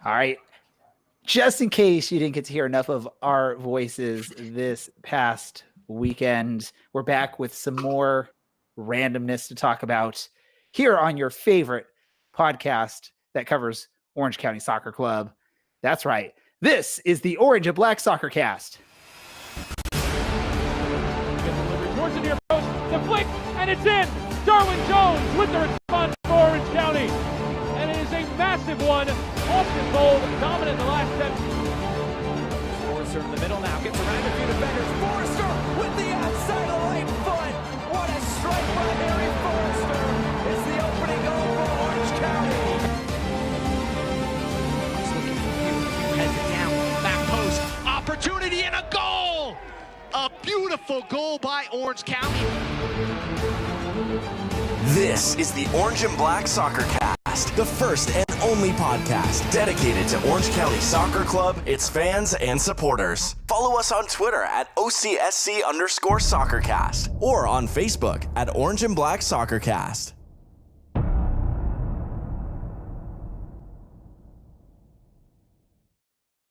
All right. Just in case you didn't get to hear enough of our voices this past weekend, we're back with some more randomness to talk about here on your favorite podcast that covers Orange County Soccer Club. That's right. This is the Orange and Black SoccerCast. Towards the near post, deflect, and it's in. Darwin Jones with the response for Orange County. And it is a massive one. Austin Bold dominant in the last 10. Forrester in the middle now, gets around a few defenders. Forrester with the outside of right foot. What a strike by Harry Forrester. It's the opening goal for Orange County. He's looking for you. Heads it down, back post. Opportunity and a goal! A beautiful goal by Orange County. This is the Orange and Black SoccerCast, the first and only podcast dedicated to Orange County Soccer Club, its fans, and supporters. Follow us on Twitter at OCSC_SoccerCast or on Facebook at Orange and Black SoccerCast.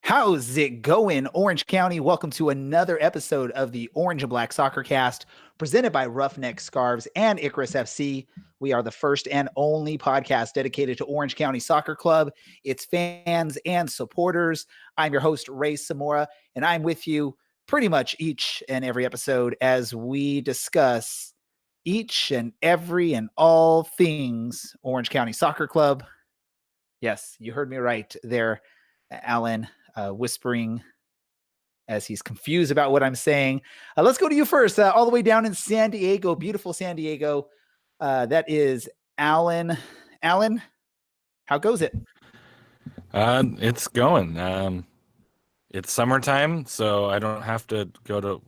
How's it going, Orange County? Welcome to another episode of the Orange and Black SoccerCast, presented by Ruffneck, Scarves, and Icarus FC. We are the first and only podcast dedicated to Orange County Soccer Club, its fans and supporters. I'm your host, Ray Samora, and I'm with you pretty much each and every episode as we discuss each and every and all things Orange County Soccer Club. Yes, you heard me right there, Alan. Whispering as he's confused about what I'm saying. Let's go to you first, all the way down in San Diego, beautiful San Diego. That is Alan. Alan, how goes it? It's going. It's summertime, so I don't have to go to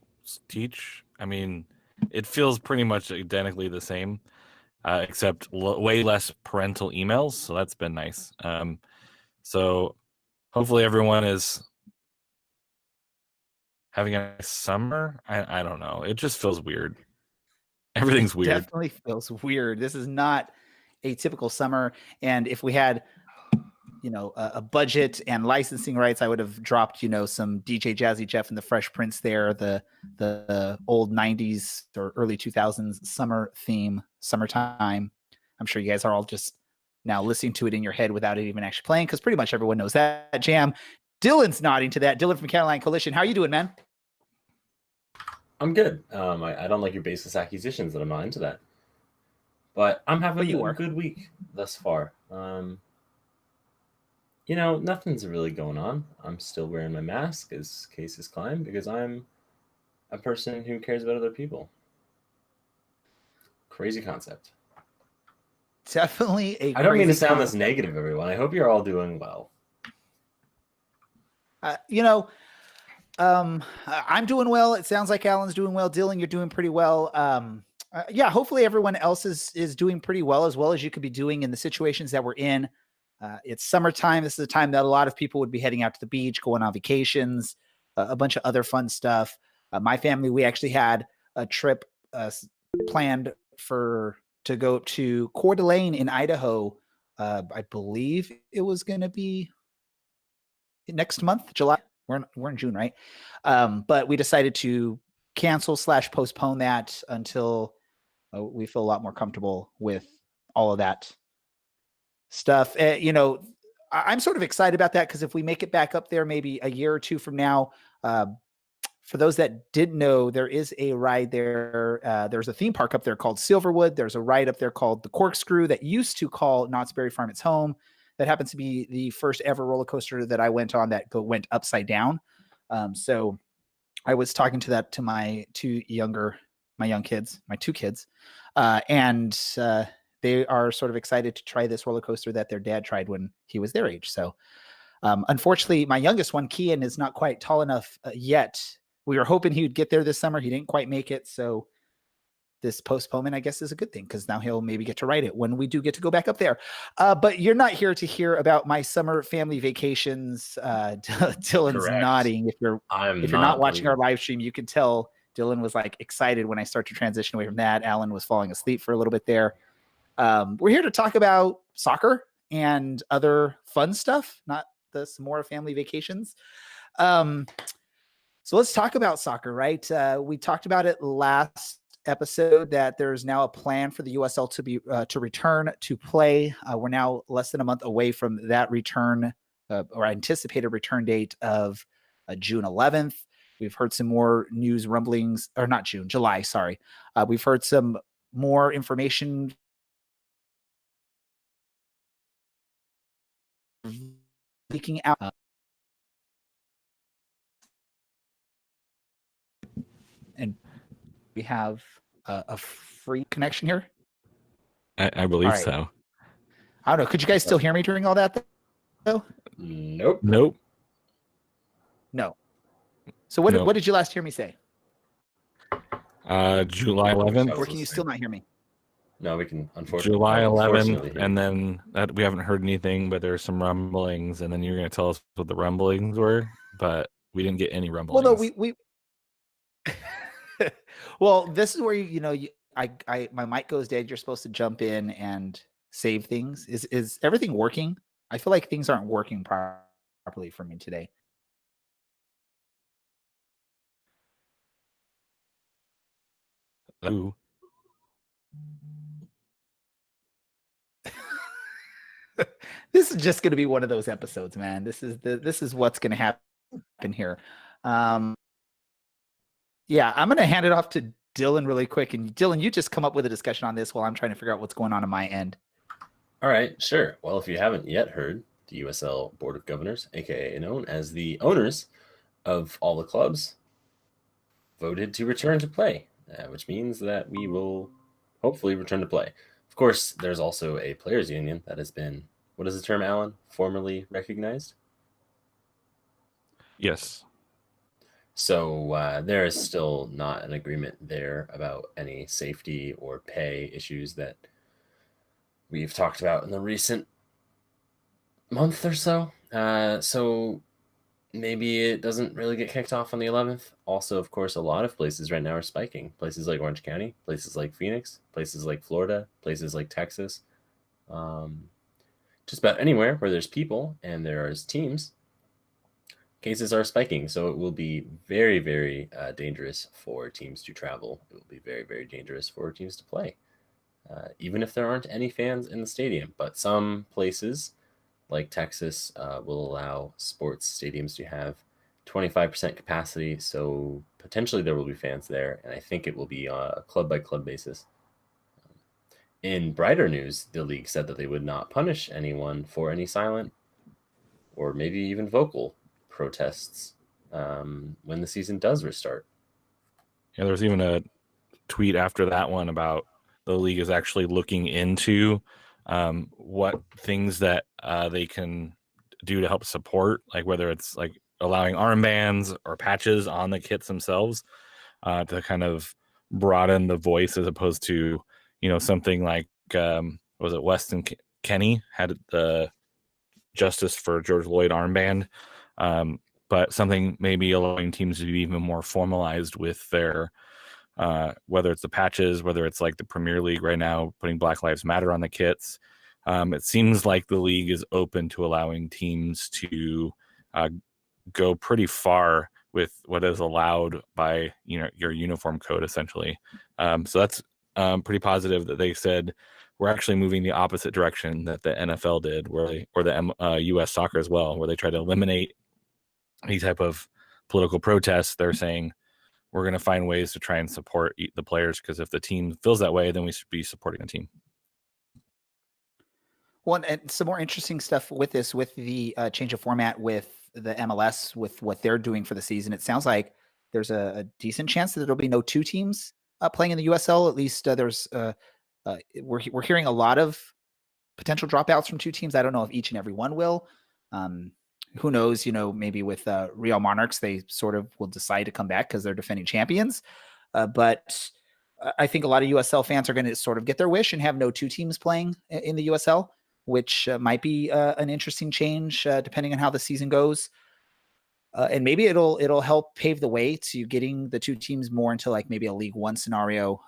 teach. I mean, it feels pretty much identically the same, except way less parental emails, so that's been nice. So hopefully everyone is having a nice summer. I don't know. It just feels weird. Everything's weird. Definitely feels weird. This is not a typical summer. And if we had, a budget and licensing rights, I would have dropped, some DJ Jazzy Jeff and the Fresh Prince there, the old 90s or early 2000s summer theme, summertime. I'm sure you guys are all just now listening to it in your head without it even actually playing, because pretty much everyone knows that jam. Dylan's nodding to that. Dylan from Caroline Coalition. How are you doing, man? I'm good. I don't like your baseless accusations that I'm not into that. But I'm having a good week thus far. Nothing's really going on. I'm still wearing my mask as cases climb because I'm a person who cares about other people. Crazy concept. Definitely I don't mean to sound this negative, everyone. I hope you're all doing well. I'm doing well. It sounds like Alan's doing well. Dylan, you're doing pretty well. Hopefully everyone else is doing pretty well as you could be doing in the situations that we're in. It's summertime. This is a time that a lot of people would be heading out to the beach, going on vacations, a bunch of other fun stuff. My family, we actually had a trip planned to go to Coeur d'Alene in Idaho. I believe it was going to be next month, July. We're in June, right? But we decided to cancel/postpone that until we feel a lot more comfortable with all of that stuff. I'm sort of excited about that because if we make it back up there, maybe a year or two from now, for those that didn't know, there is a ride there. There's a theme park up there called Silverwood. There's a ride up there called the Corkscrew that used to call Knott's Berry Farm its home. That happens to be the first ever roller coaster that I went on that went upside down. So I was talking to my two kids, and they are sort of excited to try this roller coaster that their dad tried when he was their age. So unfortunately, my youngest one, Kian, is not quite tall enough yet. We were hoping he would get there this summer. He didn't quite make it. So this postponement, I guess, is a good thing because now he'll maybe get to ride it when we do get to go back up there. But you're not here to hear about my summer family vacations. Dylan's Correct. Nodding. If you're not watching our live stream, you can tell Dylan was like excited when I start to transition away from that. Alan was falling asleep for a little bit there. We're here to talk about soccer and other fun stuff, not some more family vacations. So let's talk about soccer, right? We talked about it last episode that there's now a plan for the USL to return to play. We're now less than a month away from that return, or anticipated return date of June 11th. We've heard some more news rumblings, or not June, July, sorry. We've heard some more information leaking out. And we have a free connection here. I believe All right. so. I don't know. Could you guys still hear me during all that, though? Nope. Nope. No. So what Nope. what did you last hear me say? July 11th. Or can you still not hear me? No, we can, unfortunately. July unfortunately 11th, hear and you. then we haven't heard anything, but there's some rumblings, and then you're going to tell us what the rumblings were, but we didn't get any rumblings. Well, no, we well, this is where my mic goes dead. You're supposed to jump in and save things. Is everything working? I feel like things aren't working properly for me today. Ooh. This is just going to be one of those episodes, man. This is what's going to happen here. Yeah, I'm going to hand it off to Dylan really quick. And Dylan, you just come up with a discussion on this while I'm trying to figure out what's going on my end. All right, sure. Well, if you haven't yet heard, the USL Board of Governors, aka known as the owners of all the clubs, voted to return to play, which means that we will hopefully return to play. Of course, there's also a players' union that has been, what is the term, Alan? Formally recognized? Yes. So there is still not an agreement there about any safety or pay issues that we've talked about in the recent month or so. So maybe it doesn't really get kicked off on the 11th. Also, of course, a lot of places right now are spiking. Places like Orange County, places like Phoenix, places like Florida, places like Texas. Just about anywhere where there's people and there is teams, cases are spiking. So it will be very, very dangerous for teams to travel. It will be very, very dangerous for teams to play, even if there aren't any fans in the stadium. But some places, like Texas, will allow sports stadiums to have 25% capacity. So potentially there will be fans there. And I think it will be on a club-by-club basis. In brighter news, the league said that they would not punish anyone for any silent or maybe even vocal protests when the season does restart. Yeah, there's even a tweet after that one about the league is actually looking into what things that they can do to help support, like whether it's like allowing armbands or patches on the kits themselves to kind of broaden the voice, as opposed to, something like was it Weston Kenny had the Justice for George Floyd armband, but something maybe allowing teams to be even more formalized with their whether it's the patches, whether it's like the Premier League right now putting Black Lives Matter on the kits. It seems like the league is open to allowing teams to go pretty far with what is allowed by your uniform code, essentially. So that's pretty positive that they said we're actually moving the opposite direction that the NFL did, or the U.S. soccer as well, where they try to eliminate any type of political protests. They're saying we're going to find ways to try and support the players, because if the team feels that way, then we should be supporting the team. Well, and some more interesting stuff with this, with the change of format with the MLS, with what they're doing for the season. It sounds like there's a decent chance that there'll be no two teams playing in the USL. At least we're hearing a lot of potential dropouts from two teams. I don't know if each and every one will. Who knows? Maybe with Real Monarchs, they sort of will decide to come back because they're defending champions. But I think a lot of USL fans are going to sort of get their wish and have no two teams playing in the USL, which might be an interesting change depending on how the season goes. And maybe it'll help pave the way to getting the two teams more into like maybe a League One scenario,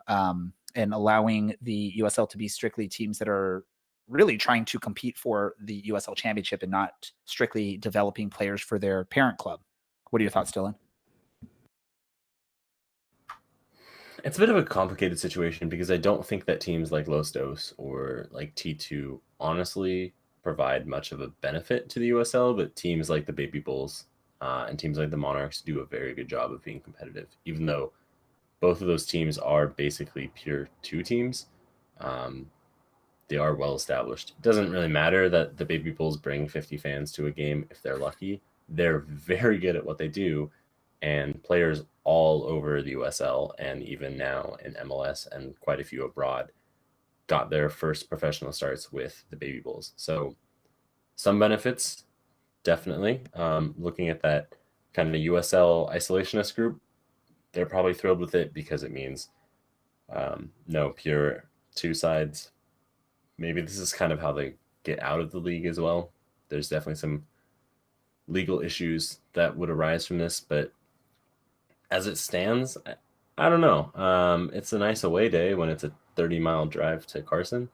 and allowing the USL to be strictly teams that are really trying to compete for the USL Championship and not strictly developing players for their parent club. What are your thoughts, Dylan? It's a bit of a complicated situation because I don't think that teams like Los Dos or like T2 honestly provide much of a benefit to the USL, but teams like the Baby Bulls and teams like the Monarchs do a very good job of being competitive, even though both of those teams are basically pure 2 teams. They are well established. It doesn't really matter that the Baby Bulls bring 50 fans to a game if they're lucky. They're very good at what they do, and players all over the USL and even now in MLS and quite a few abroad got their first professional starts with the Baby Bulls. So some benefits, definitely. Looking at that kind of USL isolationist group, they're probably thrilled with it because it means no pure 2 sides. Maybe this is kind of how they get out of the league as well. There's definitely some legal issues that would arise from this, but as it stands, I don't know. It's a nice away day when it's a 30-mile drive to Carson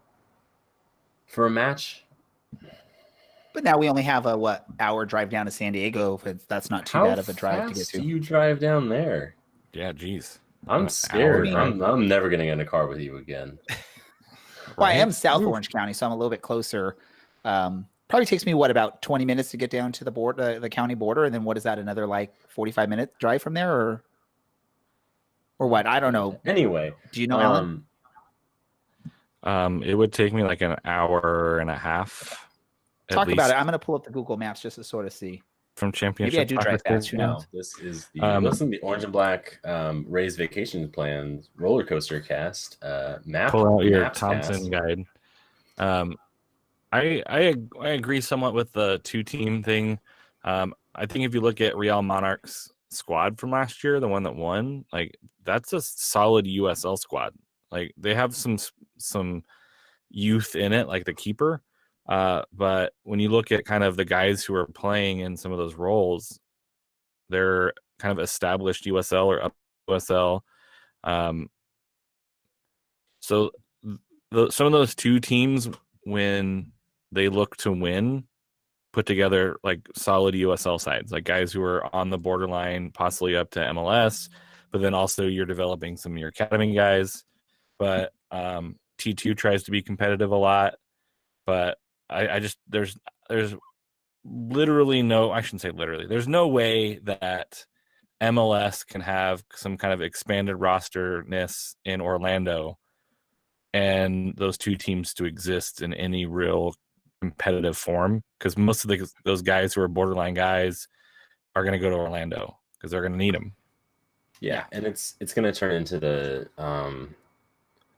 for a match. But now we only have a hour drive down to San Diego. That's not too bad of a drive to get to. Do you drive down there? Yeah, geez. I'm scared. I'm never getting in a car with you again. Well, I am South Orange County, so I'm a little bit closer. Probably takes me about 20 minutes to get down to the county border, and then what is that? Another like 45-minute drive from there, or what? I don't know. Anyway, do you know, Alan? It would take me like an hour and a half. Talk about it. I'm going to pull up the Google Maps just to sort of see. From Championship. Maybe I do drive fast. Who knows? This is the Orange and Black Rays Vacation Plan roller coaster cast. Pull out your Thompson guide. I agree somewhat with the 2-team thing. I think if you look at Real Monarchs squad from last year, the one that won, like that's a solid USL squad. Like they have some youth in it, like the keeper. But when you look at kind of the guys who are playing in some of those roles, they're kind of established USL or up USL. So some of those 2 teams, when they look to win, put together like solid USL sides, like guys who are on the borderline, possibly up to MLS, but then also you're developing some of your academy guys. But T2 tries to be competitive a lot, but I just there's literally no, I shouldn't say literally, there's no way that MLS can have some kind of expanded roster-ness in Orlando and those 2 teams to exist in any real competitive form, because most of those guys who are borderline guys are going to go to Orlando because they're going to need them. Yeah, and it's going to turn into the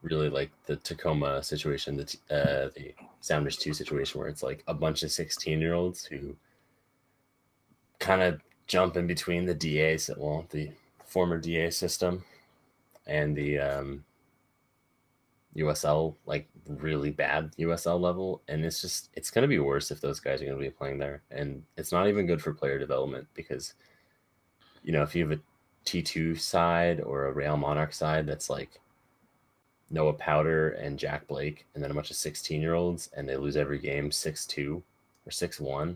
really like the Tacoma situation, the Sounders 2 situation, where it's like a bunch of 16-year-olds who kind of jump in between the the former DA system and the USL, like really bad USL level. And it's going to be worse if those guys are going to be playing there. And it's not even good for player development because, if you have a T2 side or a Real Monarch side that's like Noah Powder and Jack Blake, and then a bunch of 16-year-olds, and they lose every game 6-2 or 6-1.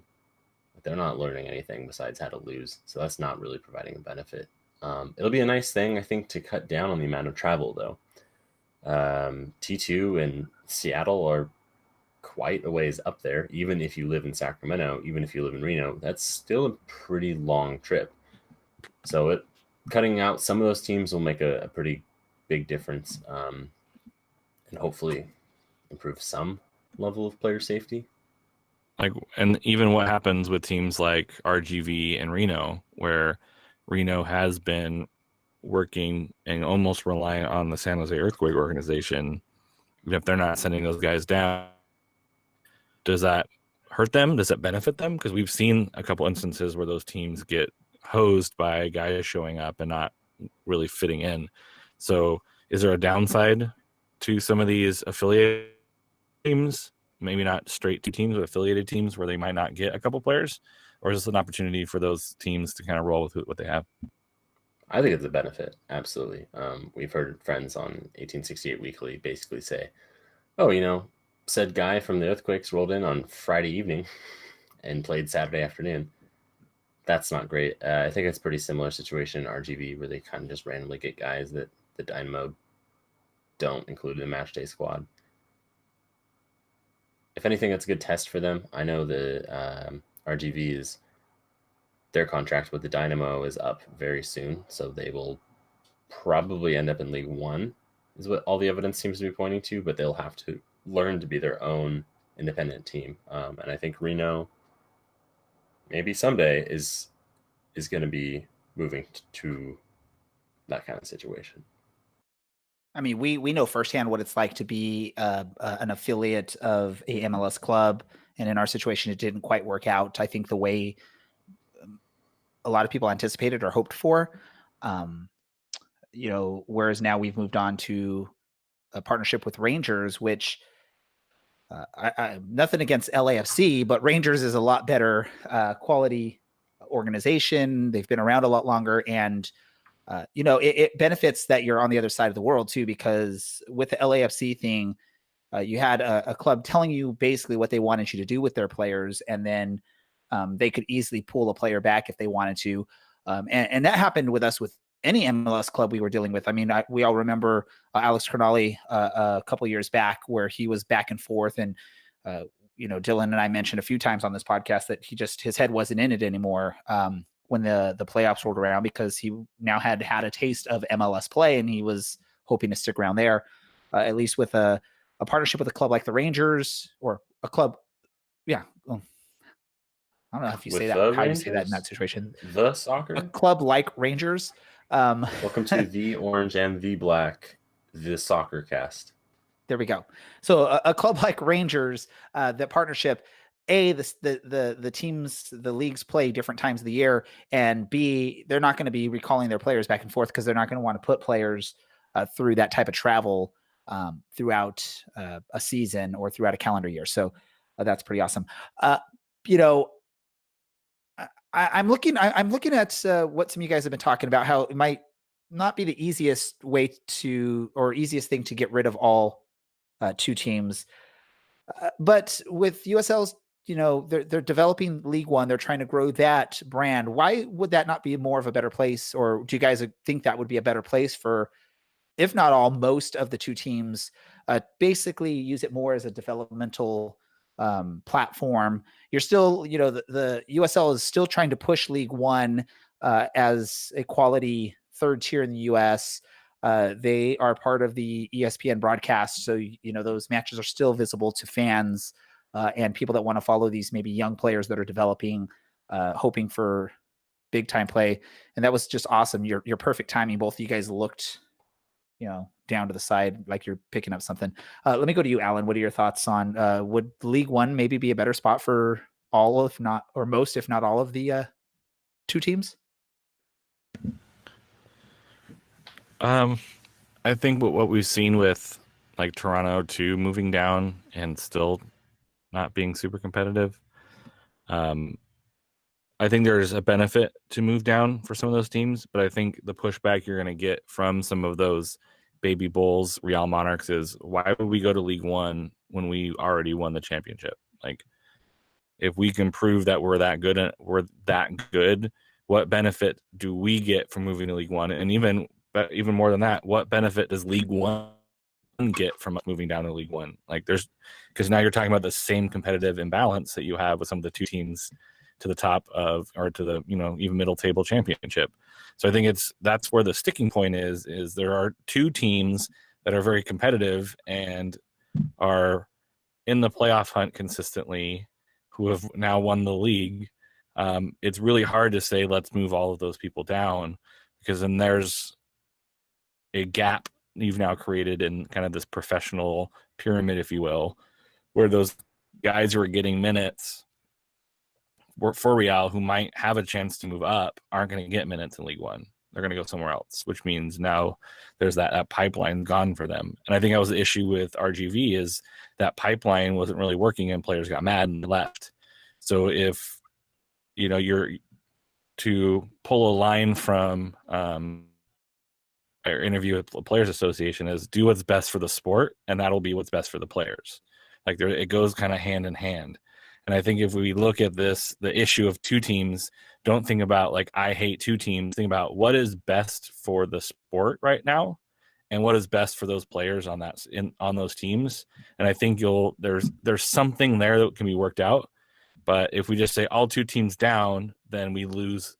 They're not learning anything besides how to lose. So that's not really providing a benefit. It'll be a nice thing, I think, to cut down on the amount of travel, though. T2 and Seattle are quite a ways up there. Even if you live in Sacramento, even if you live in Reno, that's still a pretty long trip. So cutting out some of those teams will make a pretty big difference, and hopefully improve some level of player safety. And even what happens with teams like RGV and Reno, where Reno has been working and almost relying on the San Jose Earthquake organization, even if they're not sending those guys down, does that hurt them? Does it benefit them? Because we've seen a couple instances where those teams get hosed by guys showing up and not really fitting in. So is there a downside to some of these affiliated teams? Maybe not straight 2 teams, but affiliated teams where they might not get a couple players? Or is this an opportunity for those teams to kind of roll with what they have? I think it's a benefit. Absolutely. We've heard friends on 1868 Weekly basically say, said guy from the Earthquakes rolled in on Friday evening and played Saturday afternoon. That's not great. I think it's a pretty similar situation in RGV where they kind of just randomly get guys that the Dynamo don't include in the match day squad. If anything, that's a good test for them. I know the RGV their contract with the Dynamo is up very soon, so they will probably end up in League One, is what all the evidence seems to be pointing to, but they'll have to learn to be their own independent team. And I think Reno, maybe someday, is going to be moving to that kind of situation. I mean, we know firsthand what it's like to be an affiliate of a MLS club, and in our situation, it didn't quite work out, I think, the way a lot of people anticipated or hoped for. Whereas now we've moved on to a partnership with Rangers, which I nothing against LAFC, but Rangers is a lot better quality organization. They've been around a lot longer, and it benefits that you're on the other side of the world too, because with the LAFC thing, you had a club telling you basically what they wanted you to do with their players, and then they could easily pull a player back if they wanted to. And that happened with us with any MLS club we were dealing with. I mean, we all remember Alex Cronali a couple years back where he was back and forth. And, Dylan and I mentioned a few times on this podcast that his head wasn't in it anymore when the playoffs rolled around, because he now had a taste of MLS play and he was hoping to stick around there, at least with a partnership with a club like the Rangers, or a club. Yeah. Well, I don't know if you say that, how you say that in that situation. The soccer? A club like Rangers. Welcome to the Orange and the Black, the SoccerCast. There we go. So a club like Rangers, that partnership, the teams, the leagues play different times of the year, and B, they're not going to be recalling their players back and forth because they're not going to want to put players through that type of travel throughout a season or throughout a calendar year. So that's pretty awesome. I'm looking at what some of you guys have been talking about, how it might not be the easiest way or easiest thing to get rid of all two teams. But with USL's, they're developing League One. They're trying to grow that brand. Why would that not be more of a better place? Or do you guys think that would be a better place for, if not all, most of the two teams, basically use it more as a developmental platform? You're still, the USL is still trying to push League One as a quality third tier in the US. They are part of the ESPN broadcast, so those matches are still visible to fans and people that want to follow these maybe young players that are developing, hoping for big time play. And that was just awesome. Your perfect timing. Both of you guys looked down to the side like you're picking up something. Let me go to you, Alan. What are your thoughts on would League One maybe be a better spot for all, if not, or most, if not all of the two teams? I think what we've seen with like Toronto 2 moving down and still not being super competitive, I think there's a benefit to move down for some of those teams, but I think the pushback you're going to get from some of those baby bulls, Real Monarchs, is why would we go to League One when we already won the championship? Like, if we can prove that we're that good, what benefit do we get from moving to League One? And even more than that, what benefit does League One get from moving down to League One? Like, because now you're talking about the same competitive imbalance that you have with some of the two teams to the top of, or to the, even middle table championship. So I think that's where the sticking point is there are two teams that are very competitive and are in the playoff hunt consistently, who have now won the league. It's really hard to say, let's move all of those people down, because then there's a gap you've now created in kind of this professional pyramid, if you will, where those guys who are getting minutes for Real, who might have a chance to move up, aren't going to get minutes in League One. They're going to go somewhere else, which means now there's that pipeline gone for them. And I think that was the issue with RGV, is that pipeline wasn't really working and players got mad and left. So if, you're to pull a line from our interview with the Players Association, is do what's best for the sport, and that'll be what's best for the players. Like it goes kind of hand in hand. And I think if we look at this, the issue of two teams, don't think about like I hate two teams. Think about what is best for the sport right now, and what is best for those players on those teams. And I think there's something there that can be worked out. But if we just say all two teams down, then we lose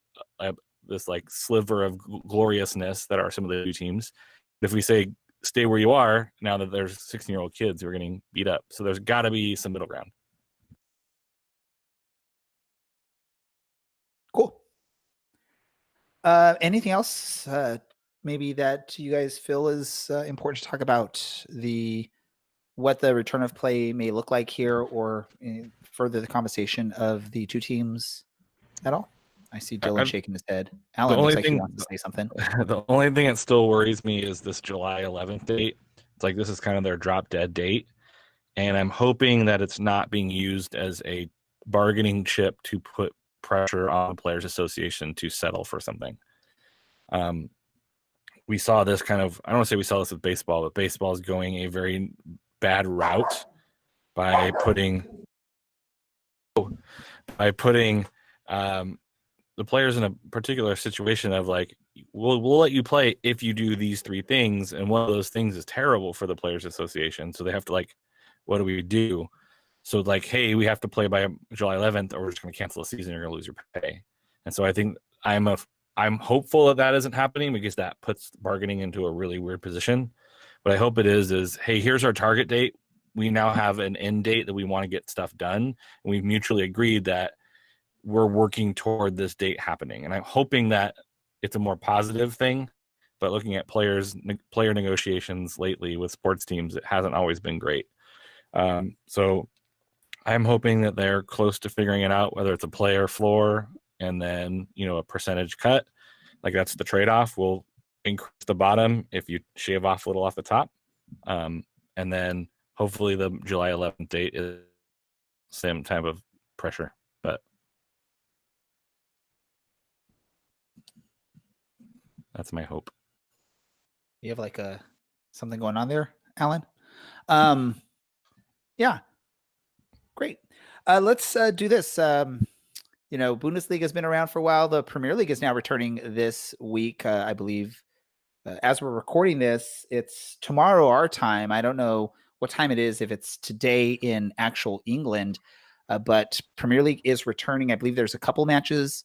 this like sliver of gloriousness that are some of the two teams. If we say stay where you are, now that there's 16-year-old kids who are getting beat up, so there's got to be some middle ground. Cool. Anything else maybe that you guys feel is important to talk about what the return of play may look like here, or further the conversation of the two teams at all? I see Dylan shaking his head. Alan looks like he wants to say something. The only thing that still worries me is this July 11th date. It's like this is kind of their drop dead date, and I'm hoping that it's not being used as a bargaining chip to put pressure on the Players Association to settle for something. We saw this kind of, I don't want to say we saw this with baseball, but baseball is going a very bad route by putting the players in a particular situation of like, we'll let you play if you do these three things, and one of those things is terrible for the Players Association, so they have to like, what do we do? So like, hey, we have to play by July 11th, or we're just going to cancel the season. You're going to lose your pay. And so I think I'm hopeful that isn't happening, because that puts bargaining into a really weird position. But I hope it is hey, here's our target date. We now have an end date that we want to get stuff done, and we've mutually agreed that we're working toward this date happening. And I'm hoping that it's a more positive thing. But looking at player negotiations lately with sports teams, it hasn't always been great. So I'm hoping that they're close to figuring it out, whether it's a player floor and then, a percentage cut. Like that's the trade-off. We'll increase the bottom if you shave off a little off the top. And then hopefully the July 11th date is same type of pressure. But that's my hope. You have like something going on there, Alan? Yeah. Great. Let's do this. Bundesliga has been around for a while. The Premier League is now returning this week, I believe. As we're recording this, it's tomorrow our time. I don't know what time it is, if it's today in actual England, but Premier League is returning. I believe there's a couple matches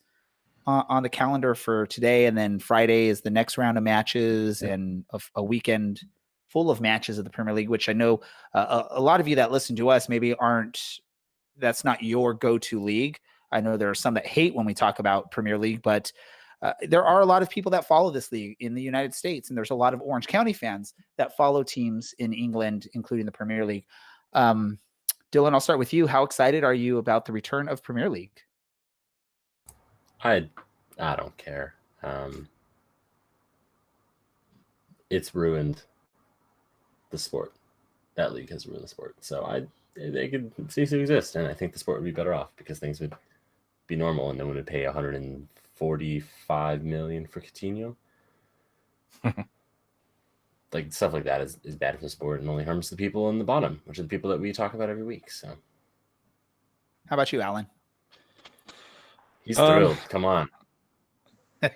on the calendar for today, and then Friday is the next round of matches, and a weekend full of matches of the Premier League, which I know a lot of you that listen to us maybe that's not your go-to league. I know there are some that hate when we talk about Premier League, but there are a lot of people that follow this league in the United States, and there's a lot of Orange County fans that follow teams in England, including the Premier League. Dylan, I'll start with you. How excited are you about the return of Premier League? I don't care. It's ruined the sport. That league has ruined the sport. So they could cease to exist, and I think the sport would be better off, because things would be normal, and no one would pay $145 million for Coutinho. Like stuff like that is bad for the sport and only harms the people in the bottom, which are the people that we talk about every week. So, how about you, Alan? He's thrilled. Come on.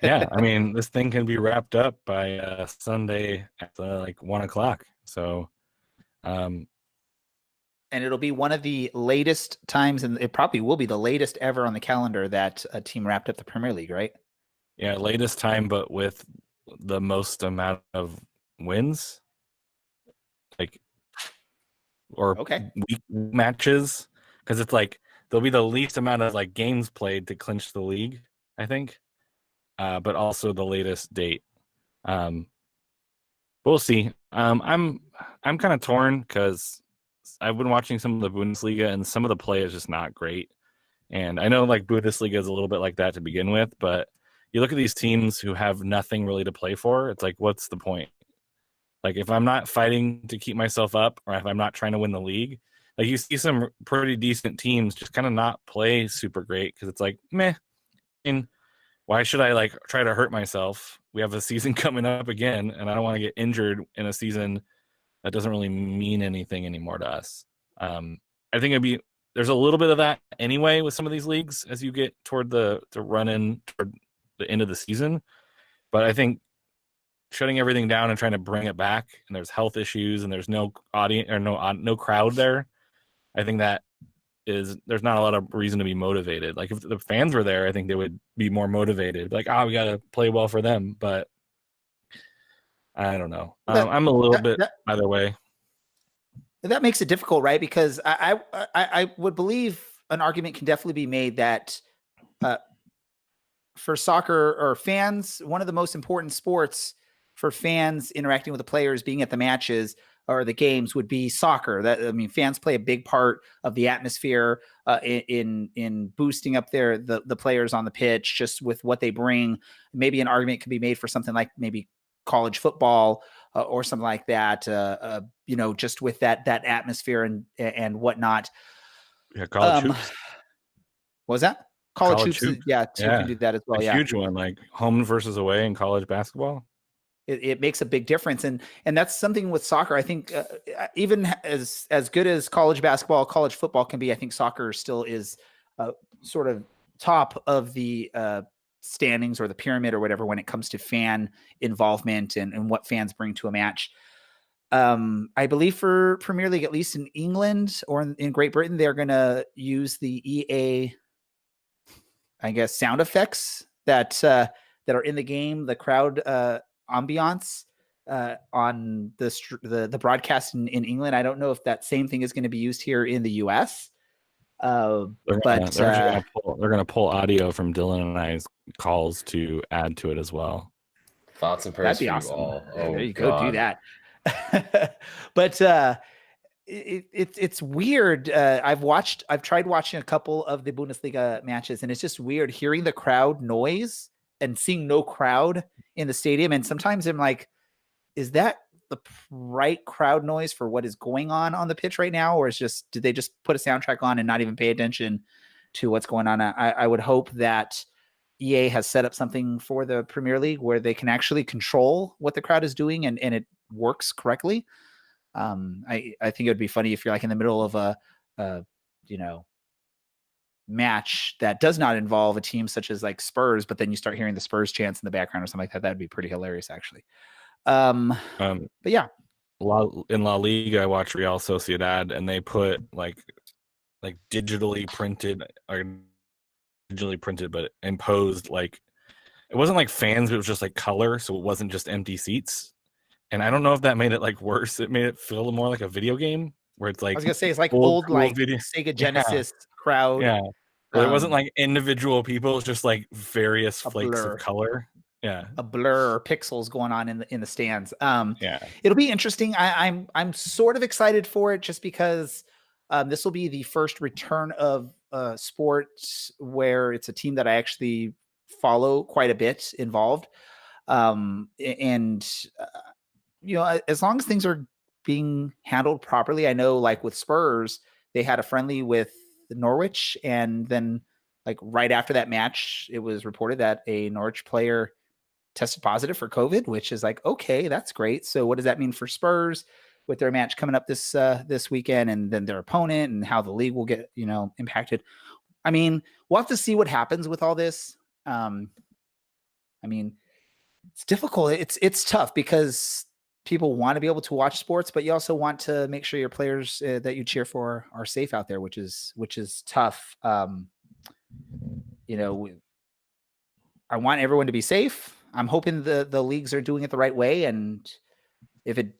Yeah, I mean, this thing can be wrapped up by Sunday at like 1:00. So, and it'll be one of the latest times, and it probably will be the latest ever on the calendar that a team wrapped up the Premier League, right? Yeah, latest time, but with the most amount of wins, or week matches, because it's like there'll be the least amount of like games played to clinch the league, I think, but also the latest date. We'll see. I'm kind of torn, because I've been watching some of the Bundesliga, and some of the play is just not great. And I know like Bundesliga is a little bit like that to begin with, but you look at these teams who have nothing really to play for. It's like, what's the point? Like, if I'm not fighting to keep myself up, or if I'm not trying to win the league, like you see some pretty decent teams just kind of not play super great, because it's like, meh. And why should I like try to hurt myself? We have a season coming up again, and I don't want to get injured in a season that doesn't really mean anything anymore to us. I think there's a little bit of that anyway with some of these leagues as you get toward the run in toward the end of the season. But I think shutting everything down and trying to bring it back, and there's health issues and there's no audience or no crowd there. I think there's not a lot of reason to be motivated. Like if the fans were there, I think they would be more motivated. Like, we got to play well for them. But I don't know. I'm a little bit either way. That makes it difficult, right? Because I would believe an argument can definitely be made that for soccer or fans, one of the most important sports for fans interacting with the players, being at the matches or the games, would be soccer. Fans play a big part of the atmosphere in boosting up the players on the pitch, just with what they bring. Maybe an argument could be made for something like maybe college football or something like that. Just with that atmosphere and whatnot. Yeah, college hoops. What was that? College hoops. Yeah, can do that as well. A huge one, like home versus away in college basketball. It makes a big difference, and that's something with soccer. I think even as good as college basketball, college football can be, I think soccer still is sort of top of the standings or the pyramid or whatever when it comes to fan involvement and what fans bring to a match. I believe for Premier League, at least in England or in Great Britain, they're going to use the EA, I guess, sound effects that are in the game, the crowd ambiance on the broadcast in England. I don't know if that same thing is going to be used here in the US. They're going to pull audio from Dylan and I's calls to add to it as well. Thoughts and prayers. That'd be for awesome. You all. There you go. Do that. But it's weird. I've tried watching a couple of the Bundesliga matches, and it's just weird hearing the crowd noise and seeing no crowd in the stadium. And sometimes I'm like, is that the right crowd noise for what is going on the pitch right now? Or did they just put a soundtrack on and not even pay attention to what's going on? I would hope that EA has set up something for the Premier League where they can actually control what the crowd is doing and it works correctly. I think it would be funny if you're like in the middle of a match that does not involve a team such as like Spurs, but then you start hearing the Spurs chants in the background or something like that. That'd be pretty hilarious, actually. But yeah, in La Liga, I watch Real Sociedad, and they put like digitally printed, but imposed, like it wasn't like fans, but it was just like color, so it wasn't just empty seats. And I don't know if that made it like worse. It made it feel more like a video game where it's like, I was gonna say, it's like old cool like video. Sega Genesis crowd. Yeah. But it wasn't like individual people, it's just like various flakes blur. of color. Yeah. A blur or pixels going on in the stands. Yeah. It'll be interesting. I'm sort of excited for it just because this will be the first return of sports where it's a team that I actually follow quite a bit involved. As long as things are being handled properly, I know like with Spurs, they had a friendly with Norwich, and then like right after that match, it was reported that a Norwich player tested positive for COVID, which is like, okay, that's great. So what does that mean for Spurs with their match coming up this weekend, and then their opponent, and how the league will get, impacted? I mean, we'll have to see what happens with all this. It's difficult. It's tough because people want to be able to watch sports, but you also want to make sure your players that you cheer for are safe out there, which is tough. I want everyone to be safe. I'm hoping the leagues are doing it the right way. And if it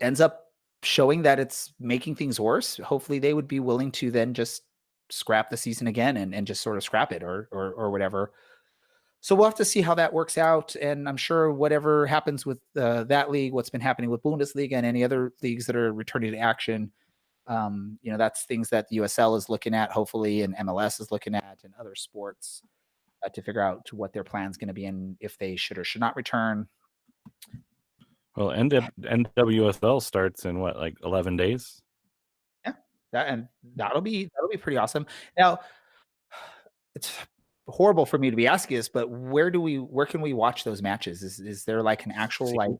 ends up showing that it's making things worse, hopefully they would be willing to then just scrap the season again and just sort of scrap it or whatever. So we'll have to see how that works out. And I'm sure whatever happens with that league, what's been happening with Bundesliga and any other leagues that are returning to action, that's things that the USL is looking at, hopefully, and MLS is looking at, and other sports to figure out what their plan is going to be and if they should or should not return. Well, NWSL starts in what, like 11 days? Yeah, that'll be pretty awesome. Now, it's horrible for me to be asking this, but where can we watch those matches? Is there like an actual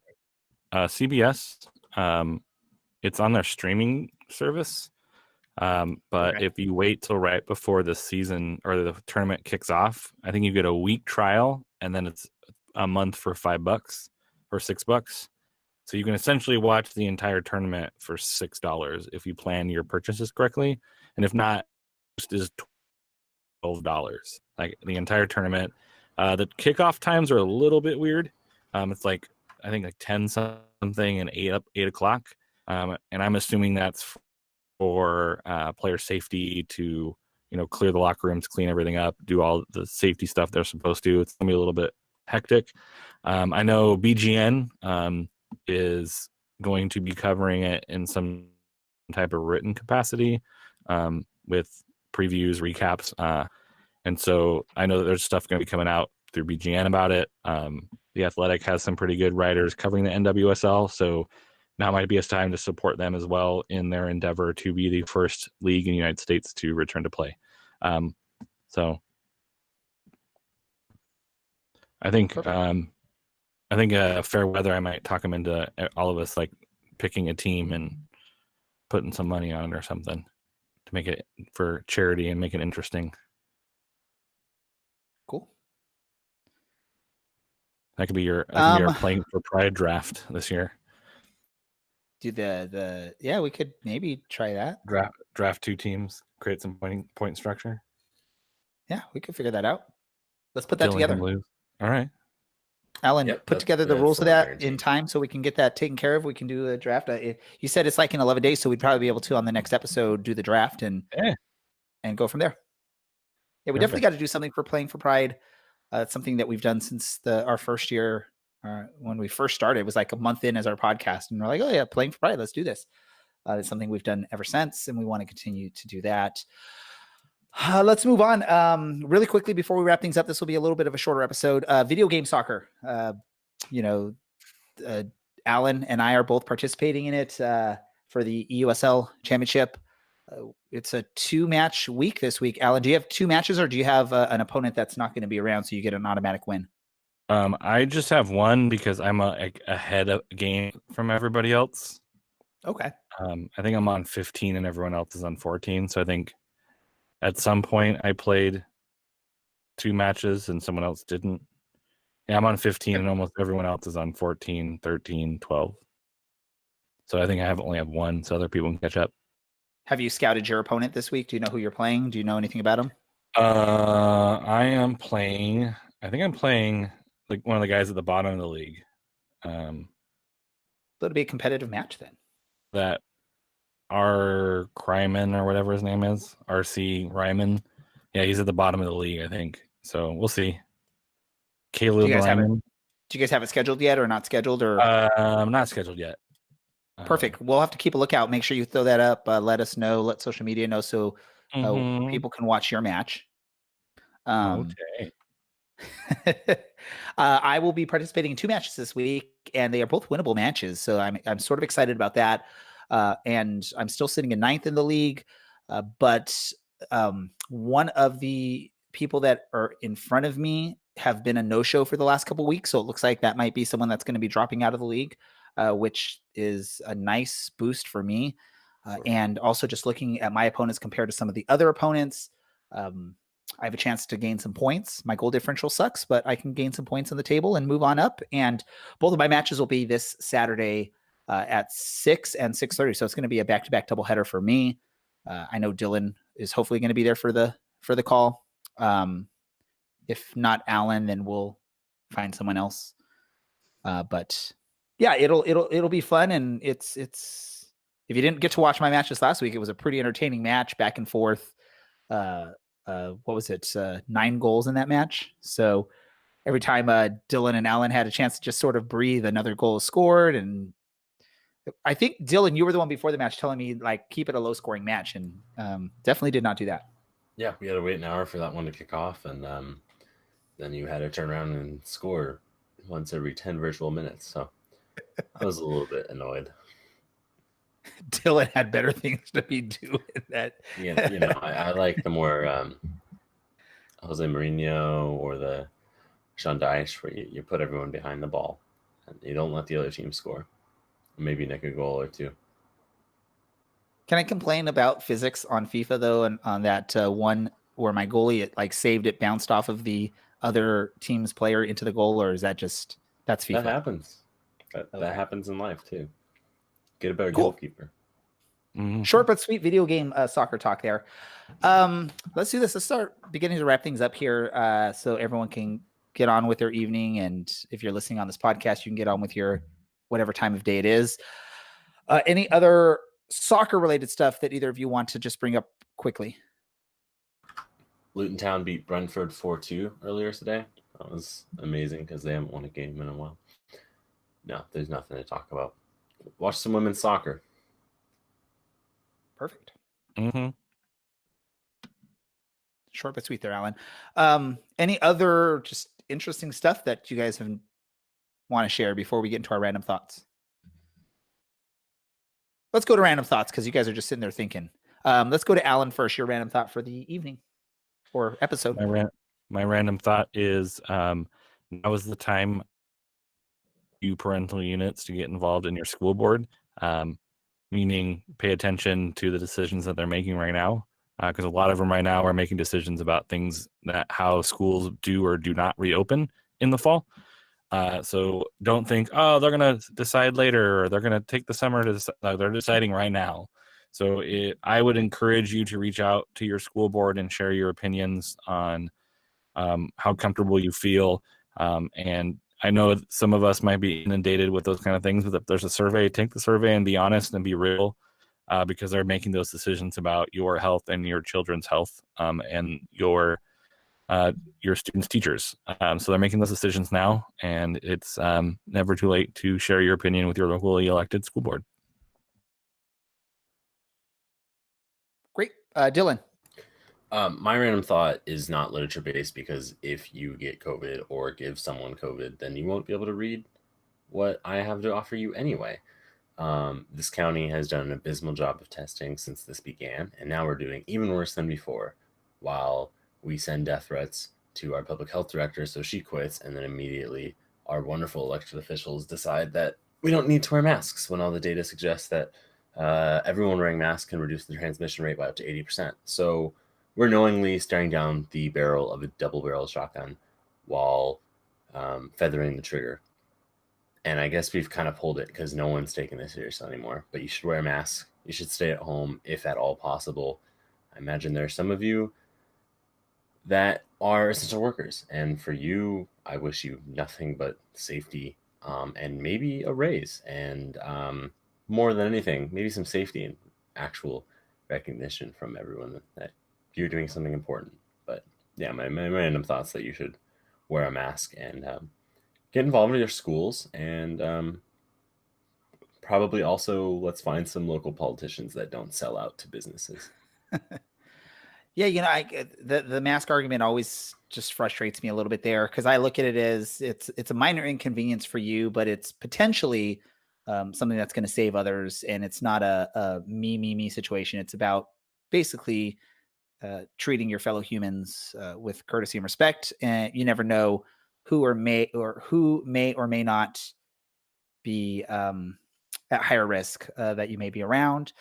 CBS? It's on their streaming service. But Okay. if you wait till right before the season or the tournament kicks off, I think you get a week trial, and then it's a month for $5 or $6. So you can essentially watch the entire tournament for $6 if you plan your purchases correctly, and if not, it is $12. Like the entire tournament. The kickoff times are a little bit weird. It's like I think like 10 something and 8 o'clock. And I'm assuming that's for player safety to clear the locker rooms, clean everything up, do all the safety stuff they're supposed to. It's gonna be a little bit hectic. I know BGN is going to be covering it in some type of written capacity with previews, recaps, and so I know that there's stuff going to be coming out through BGN about it. The Athletic has some pretty good writers covering the NWSL, so now might be a time to support them as well in their endeavor to be the first league in the United States to return to play. So I think fair weather, I might talk them into all of us like picking a team and putting some money on it or something to make it for charity and make it interesting. Cool. That could be our playing for pride draft this year. Do yeah, we could maybe try that. Draft 2 teams, create some point structure. Yeah, we could figure that out. Let's put that together. All right. Alan, put together the rules of that guarantee. in time so we can get that taken care of. We can do a draft. You said it's like in 11 days, so we'd probably be able to on the next episode do the draft and go from there. Yeah, we definitely got to do something for Playing for Pride. It's something that we've done since our first year. When we first started, it was like a month in as our podcast, and we're like, oh yeah, Playing for Pride, let's do this. It's something we've done ever since, and we want to continue to do that. Let's move on really quickly before we wrap things up. This will be a little bit of a shorter episode. Video game soccer. Alan and I are both participating in it for the EUSL Championship. It's a 2-match week this week. Alan, do you have 2 matches, or do you have an opponent that's not going to be around so you get an automatic win? I just have one because I'm ahead of game from everybody else. Okay. I think I'm on 15 and everyone else is on 14. So I think at some point I played 2 matches and someone else didn't. Yeah, I'm on 15 and almost everyone else is on 14, 13, 12. So I think I only have one, so other people can catch up. Have you scouted your opponent this week? Do you know who you're playing? Do you know anything about him? I think I'm playing like one of the guys at the bottom of the league. It'll be a competitive match then. That R. Ryman or whatever his name is, RC Ryman. Yeah, he's at the bottom of the league, I think. So we'll see. Caleb Ryman. Do you guys have it scheduled yet, or not scheduled? Or not scheduled yet. Perfect. We'll have to keep a lookout. Make sure you throw that up. Let us know. Let social media know so people can watch your match. Okay. I will be participating in 2 matches this week, and they are both winnable matches. So I'm sort of excited about that. And I'm still sitting in 9th in the league. But one of the people that are in front of me have been a no-show for the last couple of weeks. So it looks like that might be someone that's going to be dropping out of the league, which is a nice boost for me. And also just looking at my opponents compared to some of the other opponents, I have a chance to gain some points. My goal differential sucks, but I can gain some points on the table and move on up. And both of my matches will be this Saturday at 6 and 6:30. So it's going to be a back-to-back doubleheader for me. I know Dylan is hopefully going to be there for the call. If not Alan, then we'll find someone else. But yeah, it'll be fun. And it's if you didn't get to watch my matches last week, it was a pretty entertaining match, back and forth. What was it? 9 goals in that match. So every time Dylan and Alan had a chance to just sort of breathe, another goal is scored. And I think, Dylan, you were the one before the match telling me, like, keep it a low-scoring match, and definitely did not do that. Yeah, we had to wait an hour for that one to kick off, and then you had to turn around and score once every 10 virtual minutes. So I was a little bit annoyed. Dylan had better things to be doing. That Yeah, I like the more Jose Mourinho or the Sean Dyche, where you put everyone behind the ball and you don't let the other team score. Maybe nick a goal or 2. Can I complain about physics on FIFA though, and on that one where my goalie saved it, bounced off of the other team's player into the goal, or is that just that's FIFA? That happens. That Okay. happens in life too. Get a better Cool. goalkeeper. Mhm. Short but sweet video game soccer talk there. Let's do this. Let's start beginning to wrap things up here, so everyone can get on with their evening. And if you're listening on this podcast, you can get on with your whatever time of day it is. Any other soccer related stuff that either of you want to just bring up quickly? Luton Town beat Brentford 4-2 earlier today. That was amazing because they haven't won a game in a while. No, there's nothing to talk about. Watch some women's soccer. Perfect. Mm-hmm. Short but sweet there, Alan. Any other just interesting stuff that you guys want to share before we get into our random thoughts? Let's go to random thoughts because you guys are just sitting there thinking. Let's go to Alan first. Your random thought for the evening or episode. My random thought is now is the time you parental units to get involved in your school board, meaning pay attention to the decisions that they're making right now, because a lot of them right now are making decisions about things that how schools do or do not reopen in the fall. So don't think, oh, they're going to decide later or they're going to take the summer to decide. They're deciding right now. So I would encourage you to reach out to your school board and share your opinions on how comfortable you feel. And I know some of us might be inundated with those kind of things, but if there's a survey, take the survey and be honest and be real, because they're making those decisions about your health and your children's health, and your students' teachers. So they're making those decisions now, and it's never too late to share your opinion with your locally elected school board. Great. Dylan. My random thought is not literature based because if you get COVID or give someone COVID, then you won't be able to read what I have to offer you anyway. This county has done an abysmal job of testing since this began, and now we're doing even worse than before, while we send death threats to our public health director so she quits, and then immediately our wonderful elected officials decide that we don't need to wear masks when all the data suggests that everyone wearing masks can reduce the transmission rate by up to 80%. So we're knowingly staring down the barrel of a double-barrel shotgun while feathering the trigger. And I guess we've kind of pulled it because no one's taking this seriously anymore. But you should wear a mask. You should stay at home if at all possible. I imagine there are some of you that are essential workers. And for you, I wish you nothing but safety, and maybe a raise. And more than anything, maybe some safety and actual recognition from everyone that you're doing something important. But yeah, my random thoughts that you should wear a mask and get involved in your schools, and probably also let's find some local politicians that don't sell out to businesses. Yeah, the mask argument always just frustrates me a little bit there because I look at it as it's a minor inconvenience for you, but it's potentially something that's going to save others, and it's not a me situation. It's about basically treating your fellow humans with courtesy and respect, and you never know who may or may not be at higher risk that you may be around.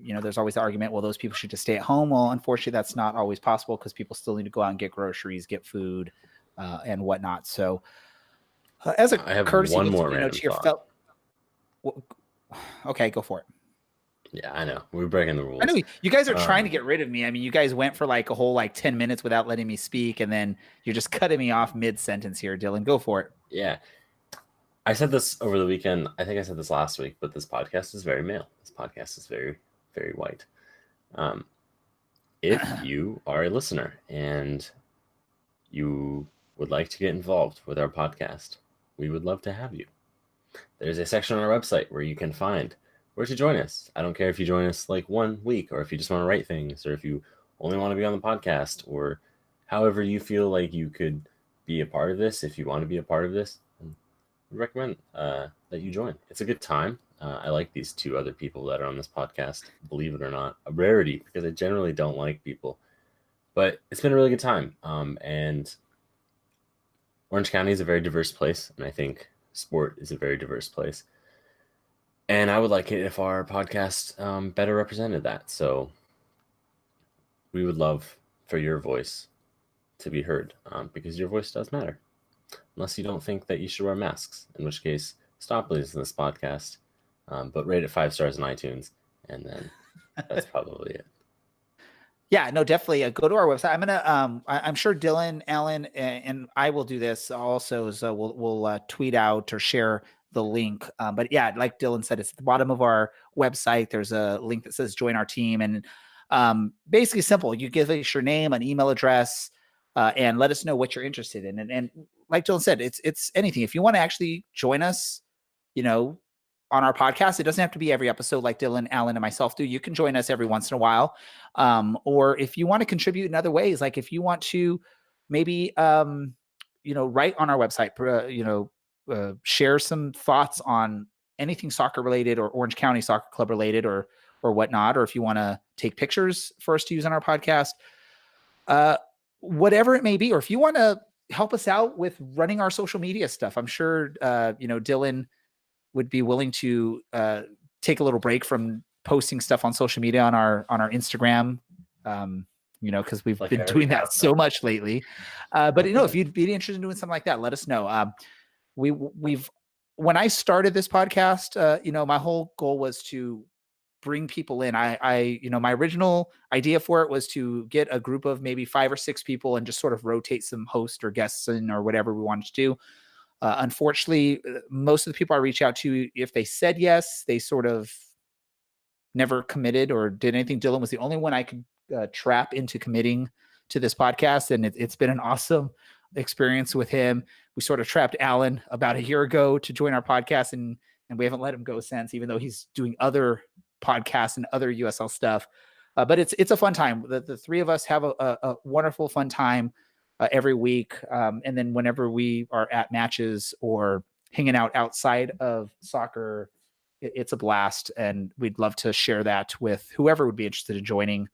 There's always the argument, well, those people should just stay at home. Well, unfortunately, that's not always possible because people still need to go out and get groceries, get food, and whatnot. So, as a I have courtesy, one more random to your thought. Okay, go for it. Yeah, I know. We're breaking the rules. I know you guys are trying to get rid of me. I mean, you guys went for like a whole 10 minutes without letting me speak, and then you're just cutting me off mid-sentence here, Dylan. Go for it. Yeah. I said this over the weekend. I think I said this last week, but this podcast is very male. This podcast is very, very white. If you are a listener and you would like to get involved with our podcast, we would love to have you. There's a section on our website where you can find where to join us. I don't care if you join us 1 week, or if you just want to write things, or if you only want to be on the podcast, or however you feel like you could be a part of this. If you want to be a part of this, we recommend that you join. It's a good time. I like these 2 other people that are on this podcast, believe it or not. A rarity, because I generally don't like people. But it's been a really good time. And Orange County is a very diverse place, and I think sport is a very diverse place. And I would like it if our podcast better represented that. So we would love for your voice to be heard, because your voice does matter. Unless you don't think that you should wear masks, in which case stop listening to this podcast, but rate it 5 stars on iTunes, and then that's probably it. Yeah, no, definitely go to our website. I'm gonna, I'm sure Dylan, Alan, and I will do this also. So we'll tweet out or share the link. But yeah, like Dylan said, it's at the bottom of our website. There's a link that says join our team, and basically simple. You give us your name, an email address, and let us know what you're interested in. And like Dylan said, it's anything. If you want to actually join us, on our podcast, it doesn't have to be every episode like Dylan, Alan, and myself do. You can join us every once in a while. Or if you want to contribute in other ways, like if you want to maybe, write on our website, share some thoughts on anything soccer related or Orange County Soccer Club related or whatnot, or if you want to take pictures for us to use on our podcast, whatever it may be, or if you want to help us out with running our social media stuff, I'm sure, Dylan would be willing to take a little break from posting stuff on social media on our Instagram, because we've been doing that so much lately. But if you'd be interested in doing something like that, let us know. When I started this podcast, my whole goal was to bring people in. My original idea for it was to get a group of maybe 5 or 6 people and just sort of rotate some hosts or guests in or whatever we wanted to do. Unfortunately, most of the people I reach out to, if they said yes, they sort of never committed or did anything. Dylan was the only one I could trap into committing to this podcast, and it's been an awesome experience with him. We sort of trapped Alan about a year ago to join our podcast, and we haven't let him go since, even though he's doing other podcasts and other USL stuff. But it's a fun time. The 3 of us have a wonderful, fun time every week. And then whenever we are at matches or hanging out outside of soccer, it's a blast. And we'd love to share that with whoever would be interested in joining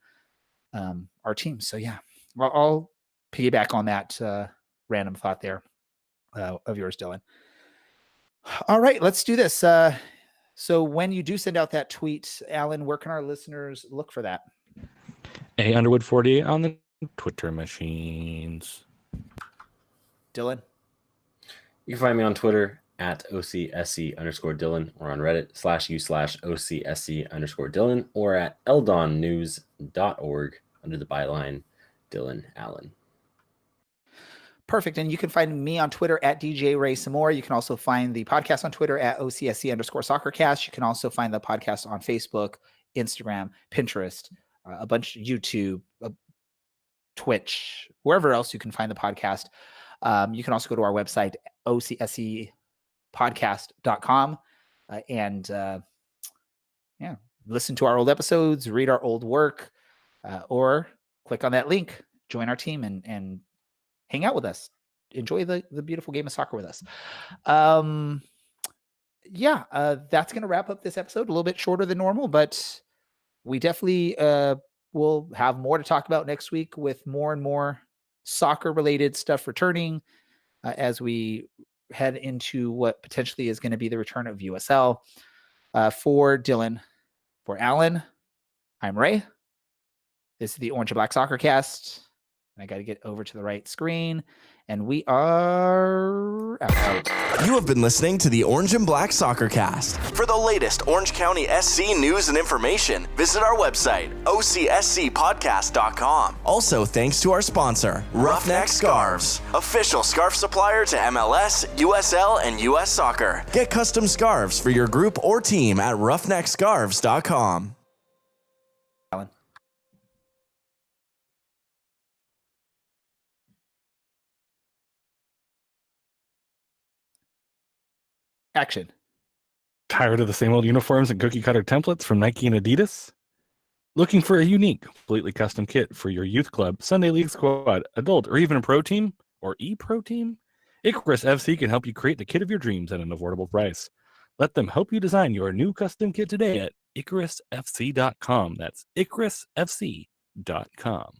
our team. So yeah, I'll piggyback on that random thought there of yours, Dylan. All right, let's do this. So when you do send out that tweet, Alan, where can our listeners look for that? Underwood48 on the Twitter machines. Dylan? You can find me on Twitter at OCSC_Dylan, or on Reddit /u/OCSC_Dylan, or at eldonnews.org under the byline Dylan Allen. Perfect. And you can find me on Twitter at DJ Ray Samore. You can also find the podcast on Twitter at OCSC_SoccerCast. You can also find the podcast on Facebook, Instagram, Pinterest, a bunch of YouTube, Twitch, wherever else you can find the podcast. You can also go to our website, OCSCpodcast.com, and listen to our old episodes, read our old work, or click on that link, join our team, and hang out with us. Enjoy the beautiful game of soccer with us. That's going to wrap up this episode. A little bit shorter than normal, but we definitely will have more to talk about next week with more and more soccer-related stuff returning as we head into what potentially is going to be the return of USL. For Dylan, for Alan, I'm Ray. This is the Orange and Black Soccer Cast. And I got to get over to the right screen. And we are out. You have been listening to the Orange and Black Soccer Cast. For the latest Orange County SC news and information, visit our website, OCSCpodcast.com. Also, thanks to our sponsor, Ruffneck Scarves, official scarf supplier to MLS, USL, and US Soccer. Get custom scarves for your group or team at ruffneckscarves.com. Alan. Action. Tired of the same old uniforms and cookie cutter templates from Nike and Adidas? Looking for a unique, completely custom kit for your youth club, Sunday league squad, adult, or even a pro team or e-pro team? Icarus FC can help you create the kit of your dreams at an affordable price. Let them help you design your new custom kit today at IcarusFC.com. That's IcarusFC.com.